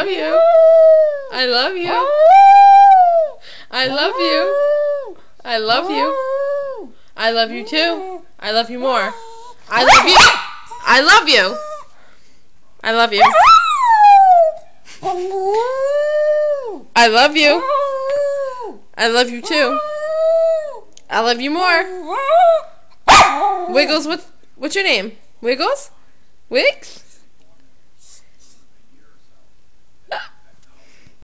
love you. I love you. I love you. I love you. I love you too. I love you more. I love you. I love you. I love you. I love you. I love you too. I love you more. Wiggles, what's your name? Wiggles? Wiggs?